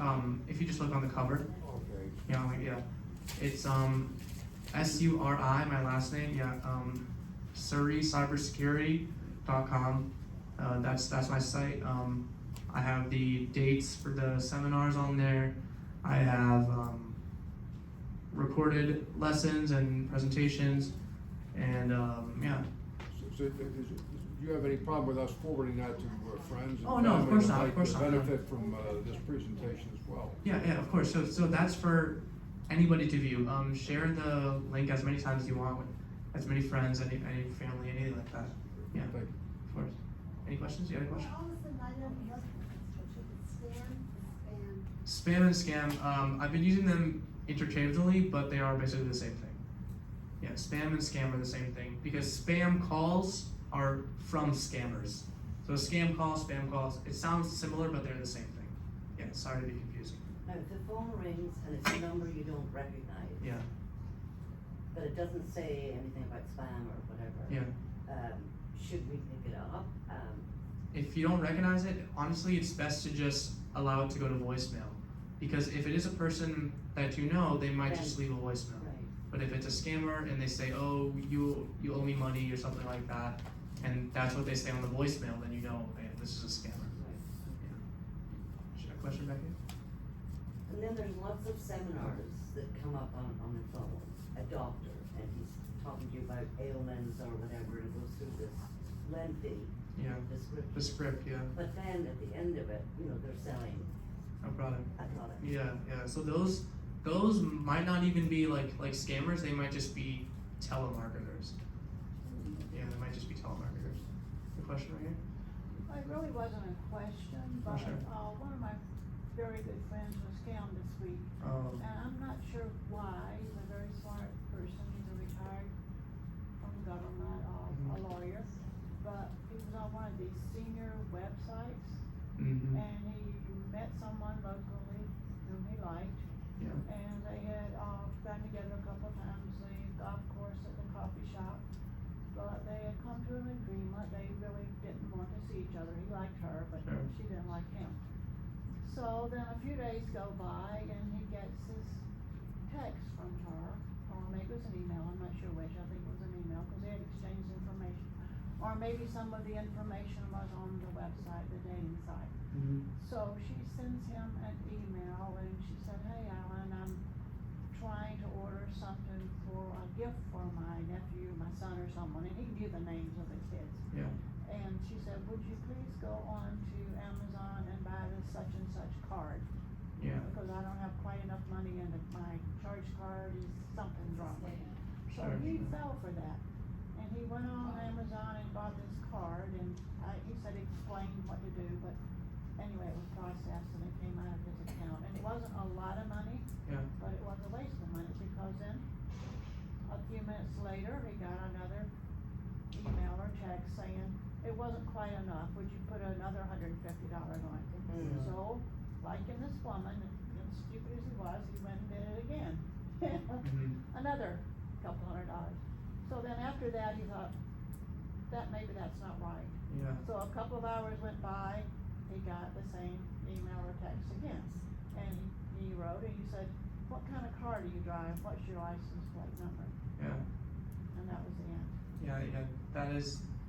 If you just look on the cover. Okay. Yeah. It's Suri, my last name. Yeah. Suri Cybersecurity.com. That's my site. I have the dates for the seminars on there. I have recorded lessons and presentations, and yeah. So do you have any problem with us forwarding that to friends and Oh, no, of family course that not, of might course not, no. benefit from this presentation as well? Yeah, of course. So that's for anybody to view. Share the link as many times as you want with as many friends, any family, anything like that. Yeah. Thank you. Of course. Any questions? You got a question? All of a sudden, I don't know what it's Spam and scam, I've been using them interchangeably, but they are basically the same thing. Yeah, spam and scam are the same thing because spam calls are from scammers. So scam calls, spam calls, it sounds similar, but they're the same thing. Yeah, sorry to be confusing. Now, if the phone rings and it's a number you don't recognize. Yeah. But it doesn't say anything about spam or whatever. Yeah. Should we pick it up? If you don't recognize it, honestly, it's best to just allow it to go to voicemail. Because if it is a person that you know, they might just leave a voicemail. Right. But if it's a scammer and they say, oh, you owe me money or something like that, and that's what they say on the voicemail, then you know, man, this is a scammer. Right. Yeah. A question back here? And then there's lots of seminars that come up on the phone. A doctor, and he's talking to you about ailments or whatever, and goes through this lengthy Yeah. description. The script, yeah. But then at the end of it, they're selling No product. a product. Yeah, yeah. So those might not even be like scammers. They might just be telemarketers. Yeah, they might just be telemarketers. The question right here. It really wasn't a question, but, sure. one of my very good friends was scammed this week. Oh. And I'm not sure why. He's a very smart person. He's a retired from the government, a lawyer. But he was on one of these senior websites, Mm-hmm. and he met someone locally whom he liked. Yeah. And they had gotten together a couple of times, the golf course at the coffee shop. But they had come to an agreement. They really didn't want to see each other. He liked her, but Sure. she didn't like him. So then a few days go by, and he gets this text from her, or maybe it was an email, I'm not sure which, I think it was an email, because they had exchanged information. Or maybe some of the information was on the website, the dating site. Mm-hmm. So she sends him an email, and she said, hey Alan, I'm trying to order something for a gift for my nephew, my son, or someone, and he knew the names of the kids. Yeah. And she said, would you please go on to Amazon and buy this such and such card? Yeah. Because I don't have quite enough money and my charge card is, something's wrong with it. So Sure, he sure. fell for that. And he went on Amazon and bought this card, and he said he explained what to do, but anyway, it was processed and it came out of his account. And it wasn't a lot of money, Yeah. but it was a waste of money, because then a few minutes later, he got another email or text saying, it wasn't quite enough, would you put another $150 on it? Mm. So, like in this woman, and stupid as he was, he went and did it again. Mm-hmm. Another couple $100. So then after that, he thought, maybe that's not right. Yeah. So a couple of hours went by, he got the same email or text again. And he wrote, and he said, what kind of car do you drive? What's your license plate number? Yeah. And that was the end. Yeah, yeah,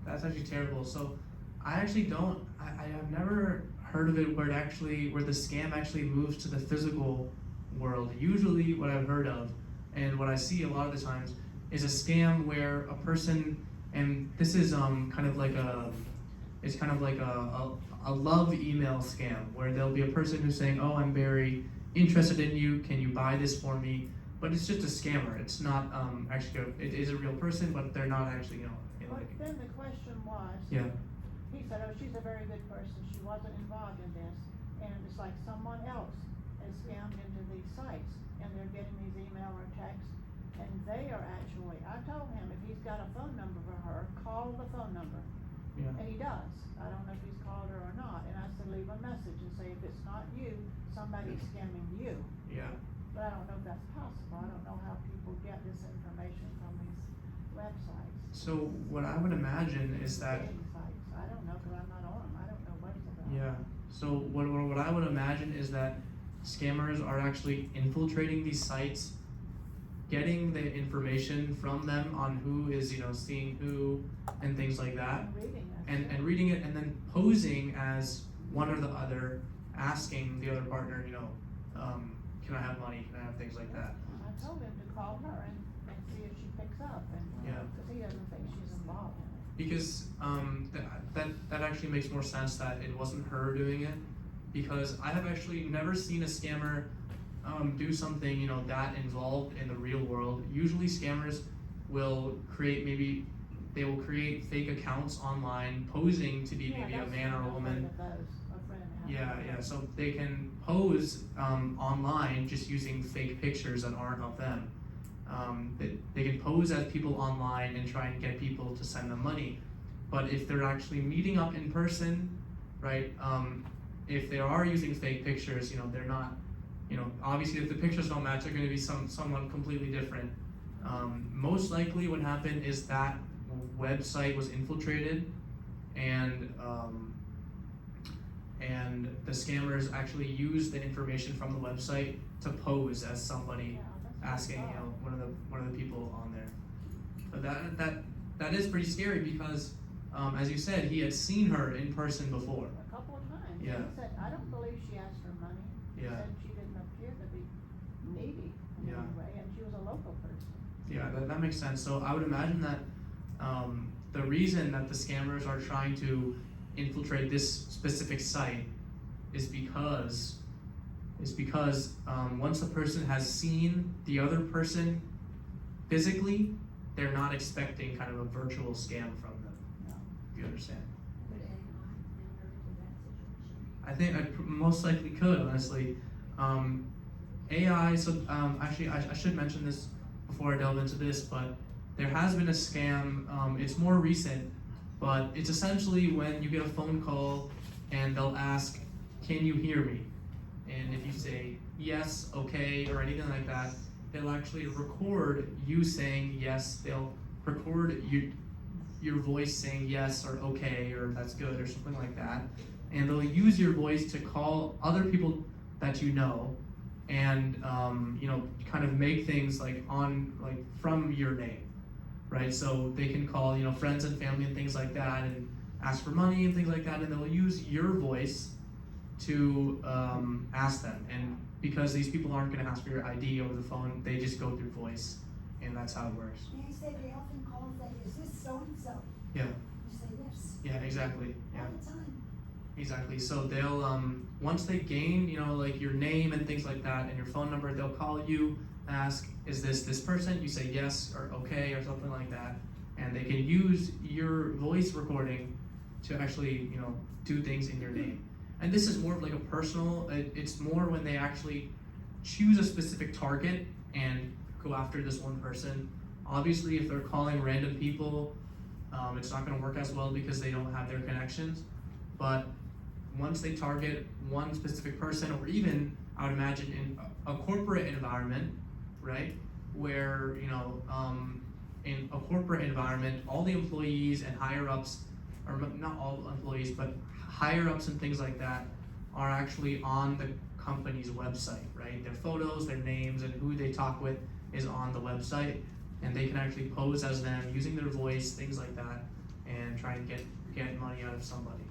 that's actually terrible. So I actually I have never heard of it where the scam actually moves to the physical world. Usually what I've heard of and what I see a lot of the times is a scam where a person, and this is kind of like a love email scam where there'll be a person who's saying, oh, I'm very interested in you, can you buy this for me? But it's just a scammer. It's not actually it is a real person, but they're not actually But then the question was, yeah. he said, oh, she's a very good person, she wasn't involved in this, and it's like someone else is scammed into these sites, and they're getting these email or texts, and they are actually, I told him, if he's got a phone number for her, call the phone number. Yeah. And he does. I don't know if he's called her or not, and I said, leave a message and say, if it's not you, somebody's scamming you. Yeah. But I don't know if that's possible, I don't know how people get this information from these websites. So what I would imagine is that Dating sites. I don't know, cause I'm not on them, I don't know what it's about. yeah. So what I would imagine is that scammers are actually infiltrating these sites, getting the information from them on who is seeing who and things like that, I'm reading this. and reading it and then posing as one or the other, asking the other partner, can I have money? Can I have things like that? I told him to call her and see if she picks up, and, Yeah. cause he doesn't think she's involved in it. Because that actually makes more sense that it wasn't her doing it, because I have actually never seen a scammer do something that involved in the real world. Usually scammers will create maybe they will create fake accounts online posing to be Yeah, maybe a that's man or a one woman. of those, a friend had Yeah, one of yeah, those. so they can pose online just using fake pictures that aren't of them. They can pose as people online and try and get people to send them money. But if they're actually meeting up in person, right, if they are using fake pictures, you know, they're not, you know, obviously if the pictures don't match, they're gonna be someone completely different. Most likely what happened is that website was infiltrated and the scammers actually used the information from the website to pose as somebody Yeah, that's asking, what I you know, thought. one of the people on there. But that is pretty scary because, as you said, he had seen her in person before. A couple of times. Yeah. He said, I don't believe she asked for money. He Yeah. said she didn't appear to be needy in Yeah. any way, and she was a local person. Yeah, that makes sense. So I would imagine that the reason that the scammers are trying to infiltrate this specific site is because once a person has seen the other person physically, they're not expecting kind of a virtual scam from them. No. If you understand. Could AI enter into that situation? I think I most likely could, honestly. AI, so actually I should mention this before I delve into this, but there has been a scam, it's more recent, but it's essentially when you get a phone call and they'll ask, can you hear me? And if you say yes, okay, or anything like that, they'll actually record you saying yes, they'll record your voice saying yes or okay or that's good or something like that. And they'll use your voice to call other people that you know and you know, kind of make things like from your name, right? So they can call, you know, friends and family and things like that and ask for money and things like that, and they'll use your voice to ask them. And because these people aren't going to ask for your ID over the phone, they just go through voice, and that's how it works. They say they often call and say, is this so-and-so? Yeah. You say yes. Yeah, exactly. Yeah. All the time. Exactly. So they'll once they gain, you know, like your name and things like that and your phone number, they'll call you, ask, is this person? You say yes or okay or something like that, and they can use your voice recording to actually, you know, do things in your name. And this is more of like a personal. It's more when they actually choose a specific target and go after this one person. Obviously, if they're calling random people, it's not going to work as well because they don't have their connections. But once they target one specific person, or even I would imagine in a corporate environment, right, where you know, in a corporate environment, all the employees and higher ups, or not all employees, but higher ups and things like that, are actually on the company's website, right? Their photos, their names, and who they talk with is on the website, and they can actually pose as them using their voice, things like that, and try and get money out of somebody.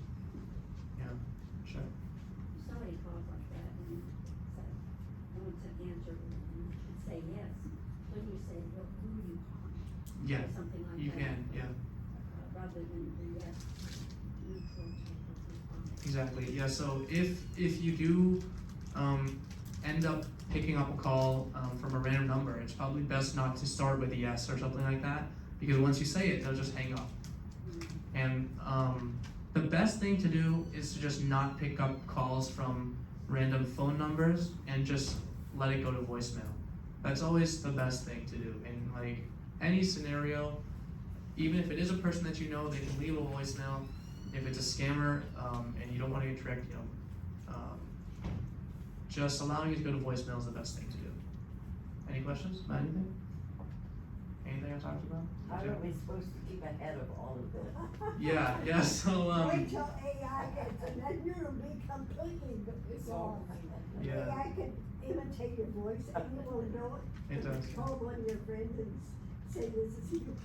Yeah, sure. Somebody calls like that and said, I want to answer and say yes. When you say, well, who are you calling? Yeah, Or something like you that. can, yeah. Rather than the yes, neutral type of response. Exactly. Yeah. So if you do end up picking up a call from a random number, it's probably best not to start with a yes or something like that, because once you say it, they'll just hang up. And the best thing to do is to just not pick up calls from random phone numbers and just let it go to voicemail. That's always the best thing to do in like any scenario. Even if it is a person that you know, they can leave a voicemail. If it's a scammer and you don't want to get tricked, you know, just allowing it to go to voicemail is the best thing to do. Any questions about anything? Anything I talked about? How are we supposed to keep ahead of all of this? Yeah. So Wait till AI gets, and then you'll be completely gone. Yeah. AI can imitate your voice and you will know it. It does. Call one of your friends and say this is you.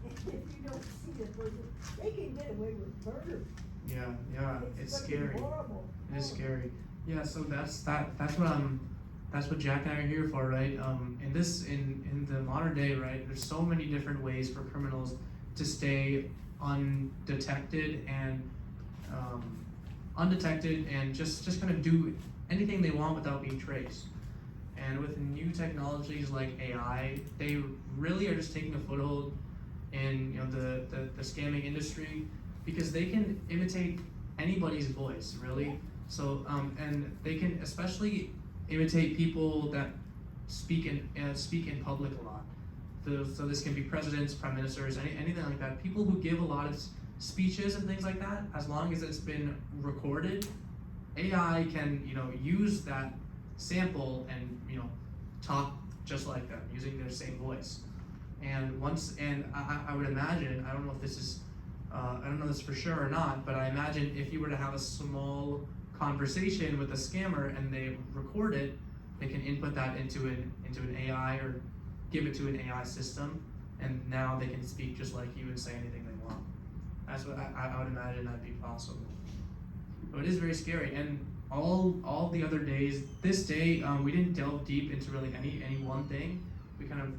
And if you don't see the person, they can get away with murder. Yeah, it's fucking scary. horrible. It is scary. Yeah, so that's what Jack and I are here for, right? In the modern day, right, there's so many different ways for criminals to stay undetected and just kind of do anything they want without being traced. And with new technologies like AI, they really are just taking a foothold in the scamming industry, because they can imitate anybody's voice, really. So and they can especially imitate people that speak in public a lot. So this can be presidents, prime ministers, anything like that. People who give a lot of speeches and things like that. As long as it's been recorded, AI can use that sample and talk just like them, using their same voice. And I would imagine, I don't know if this is, I don't know this for sure or not, but I imagine if you were to have a small conversation with a scammer and they record it, they can input that into an AI or give it to an AI system, and now they can speak just like you and say anything they want. That's what I would imagine that'd be possible. But it is very scary, and all the other days, this day, we didn't delve deep into really any one thing. We kind of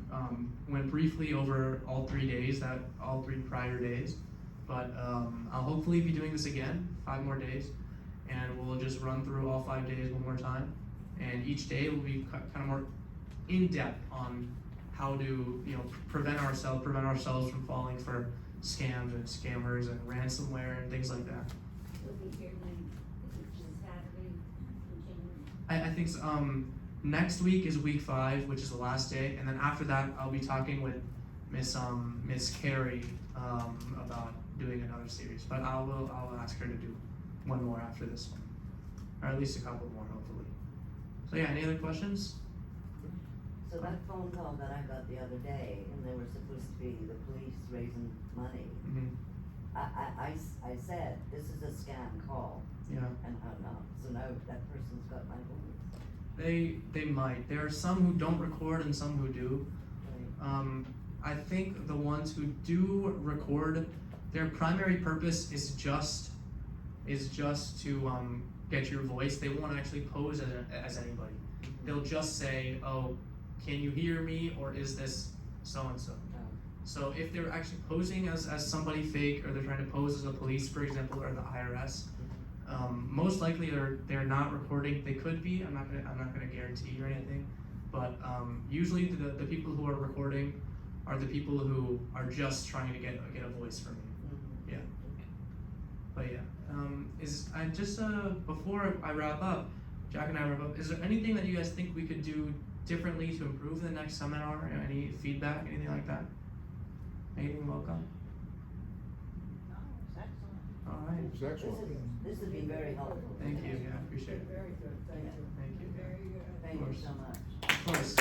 went briefly over all 3 days, all 3 prior days. But I'll hopefully be doing this again, 5 more days, and we'll just run through all 5 days one more time. And each day will be kind of more in depth on how to prevent ourselves from falling for scams and scammers and ransomware and things like that. We'll be here then, is it just Saturday, continuing? I think so, next week is week 5, which is the last day, and then after that I'll be talking with Miss Carey about doing another series. But I'll ask her to do one more after this one, or at least a couple more hopefully. So yeah, any other questions? So that phone call that I got the other day, and they were supposed to be the police raising money, Mm-hmm. I said, this is a scam call, Yeah. and hung up. So now that person's got my voice. They might. There are some who don't record and some who do. Right. I think the ones who do record, their primary purpose is just to get your voice. They won't actually pose as anybody. They'll just say, oh, can you hear me, or is this so-and-so? So if they're actually posing as somebody fake, or they're trying to pose as a police, for example, or the IRS, most likely they're not recording. They could be. I'm not gonna guarantee or anything, but usually the people who are recording are the people who are just trying to get a voice from you. Yeah. But yeah, before I wrap up, Jack and I wrap up, is there anything that you guys think we could do differently to improve the next seminar? Any feedback, anything like that? Anything welcome? No, it's excellent. All right. It's excellent. This would be very helpful. Thank you. Yeah, I appreciate it. Very good, thank you. Thank you. Very good. Thank you so much. Of course.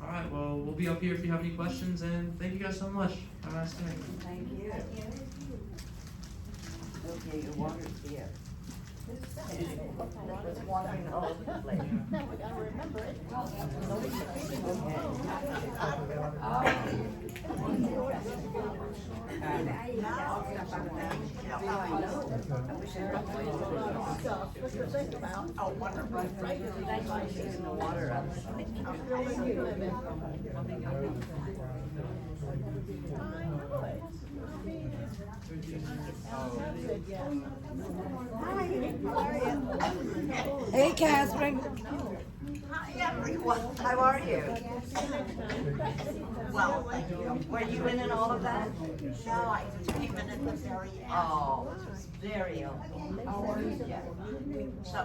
All right. Well, we'll be up here if you have any questions, and thank you guys so much. Have a nice day. Thank you. Okay, your water's here. It's wandering all over the place. Now we gotta remember it. Stuff to think about. Oh, wonderful. Thanks for taking the water up. I'm feeling you live in. I know it. Said yes. Hi, how are you? Hey, Catherine. Hi, everyone. How are you? Well, thank you. Were you in all of that? No, I just came in at the very end. Oh, it was very helpful. Yeah. So,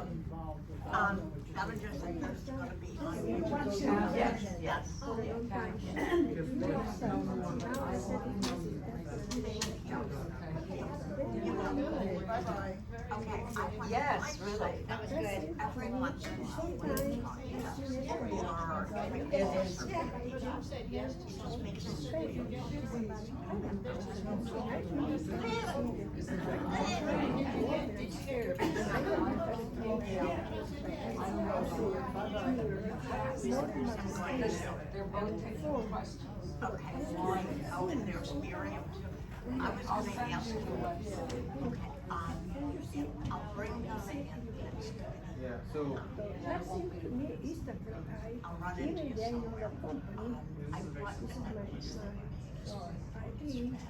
Avenger said there's gonna be on YouTube. Yes, yes. Bye-bye. Okay. Yes, really. That was good. Everyone should Said yes to just make They're both taking questions. Okay, oh, and there's Miriam too. I was gonna ask you, okay, I'll bring them in. Yeah, so I'll run into you somewhere. I want